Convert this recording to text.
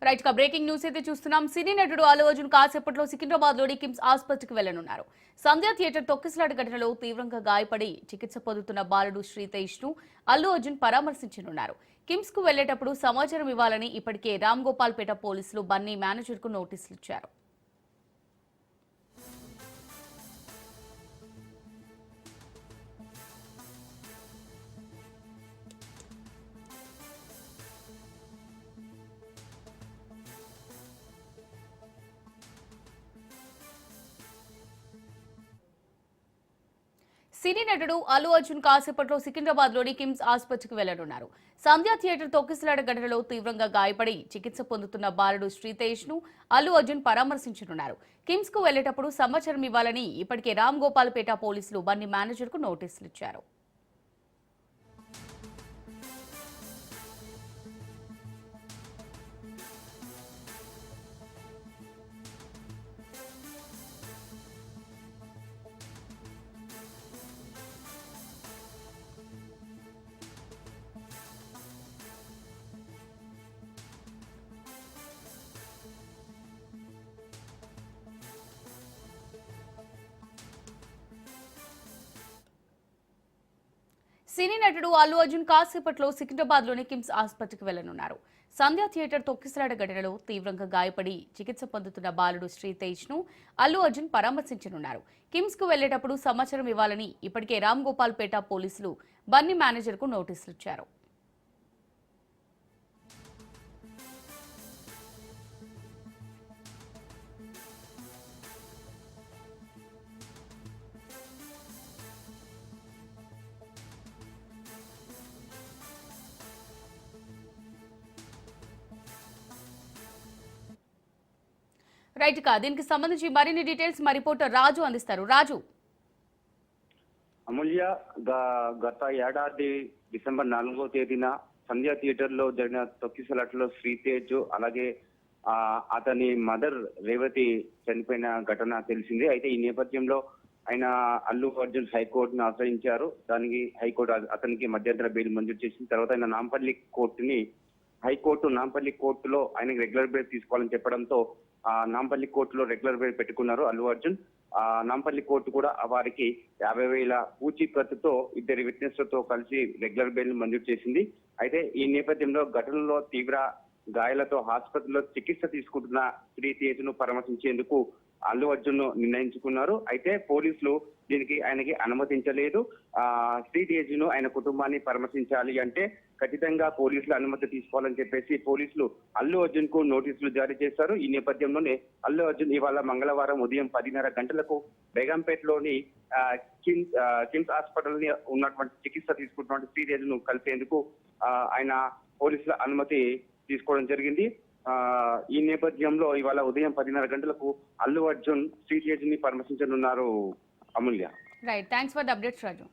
Right గా breaking news అయితే చూస్తున్నాం. సినీ నటుడు అల్లు అర్జున్ కాసేపట్లో సికింద్రాబాద్ లోని కిమ్స్ ఆసుపత్రికి వెళ్లనున్నారు. సంధ్య థియేటర్ తొక్కిసలాట ఘటనలో తీవ్రంగా గాయపడి చికిత్స పొందుతున్న బాలుడు శ్రీతేజ్ ను అల్లు అర్జున్ పరామర్శించనున్నారు. కిమ్స్ కు వెళ్లేటప్పుడు సమాచారం ఇవ్వాలని ఇప్పటికే రామ్ గోపాల్ పేట పోలీసులు బన్నీ మేనేజర్ కు నోటీసులు ఇచ్చారు. సినీ నటుడు అల్లు అర్జున్ కాసేపట్లో సికింద్రాబాద్ లోని కిమ్స్ ఆసుపత్రికి వెళ్లనున్నారు. సంధ్య థియేటర్ తొక్కిసలాట ఘటనలో తీవ్రంగా గాయపడి చికిత్స పొందుతున్న బాలుడు శ్రీతేజ్ ను అల్లు అర్జున్ పరామర్శించనున్నారు. కిమ్స్ కు వెళ్లేటప్పుడు సమాచారం ఇవ్వాలని ఇప్పటికే రామ్ గోపాల్ పేట పోలీసులు బన్నీ మేనేజర్ కు నోటీసులు ఇచ్చారు. సినీ నటుడు అల్లు అర్జున్ కాసేపట్లో సికింద్రాబాద్ లోని కిమ్స్ ఆసుపత్రికి వెళ్లనున్నారు. సంధ్య థియేటర్ తొక్కిసలాట ఘటనలో తీవ్రంగా గాయపడి చికిత్స పొందుతున్న బాలుడు శ్రీతేజ్ ను అల్లు అర్జున్ పరామర్శించనున్నారు. కిమ్స్ కు వెళ్లేటప్పుడు సమాచారం ఇవ్వాలని ఇప్పటికే రామ్ గోపాల్ పేట పోలీసులు బన్నీ మేనేజర్ కు నోటీసులు ఇచ్చారు. రైట్ కా దీనికి సంబంధించి మరిన్ని డీటెయిల్స్ మా రిపోర్టర్ రాజు అందిస్తారు. రాజు. అమూల్య గత ఏడాది డిసెంబర్ 4వ తేదీన సంధ్య థియేటర్ లో జరిగిన తొక్కిసలాటలో శ్రీతేజ్ అలాగే అతని మదర్ రేవతి చనిపోయిన ఘటన తెలిసింది. అయితే ఈ నేపథ్యంలో ఆయన అల్లు అర్జున్ హైకోర్టును ఆశ్రయించారు. దానికి హైకోర్టు అతనికి మధ్యంతర బెయిల్ మంజూరు చేసిన తర్వాత ఆయన నాంపల్లి కోర్టులో ఆయనకి రెగ్యులర్ బెయిల్ తీసుకోవాలని చెప్పడంతో నాంపల్లి కోర్టులో రెగ్యులర్ బెయిల్ పెట్టుకున్నారు అల్లు అర్జున్. నాంపల్లి కోర్టు కూడా వారికి 50,000 పూచీకత్తుతో ఇద్దరి విట్నెస్లతో కలిసి రెగ్యులర్ బెయిల్ మంజూరు చేసింది. అయితే ఈ నేపథ్యంలో ఘటనలో తీవ్ర గాయాలతో ఆసుపత్రిలో చికిత్స తీసుకుంటున్న శ్రీతేజ్ ను పరామర్శించేందుకు అల్లు అర్జున్ నిర్ణయించుకున్నారు. అయితే పోలీసులు దీనికి ఆయనకి అనుమతించలేదు. శ్రీతేజ్ ను ఆయన కుటుంబాన్ని పరామర్శించాలి అంటే ఖచ్చితంగా పోలీసులు అనుమతి తీసుకోవాలని చెప్పేసి పోలీసులు అల్లు అర్జున్ కు నోటీసులు జారీ చేశారు. ఈ నేపథ్యంలోనే అల్లు అర్జున్ ఇవాళ మంగళవారం ఉదయం 10:30 గంటలకు బేగంపేటలోని కిమ్స్ హాస్పిటల్ ఉన్నటువంటి చికిత్స తీసుకుంటున్న శ్రీతేజ్ ను కలిసేందుకు ఆయన పోలీసుల అనుమతి తీసుకోవడం జరిగింది. ఈ నేపథ్యంలో ఇవాళ ఉదయం 10:30 గంటలకు అల్లు అర్జున్ శ్రీతేజ్ ని పరామర్శించనున్నారు. Amulya. Right, thanks for the updates Raju.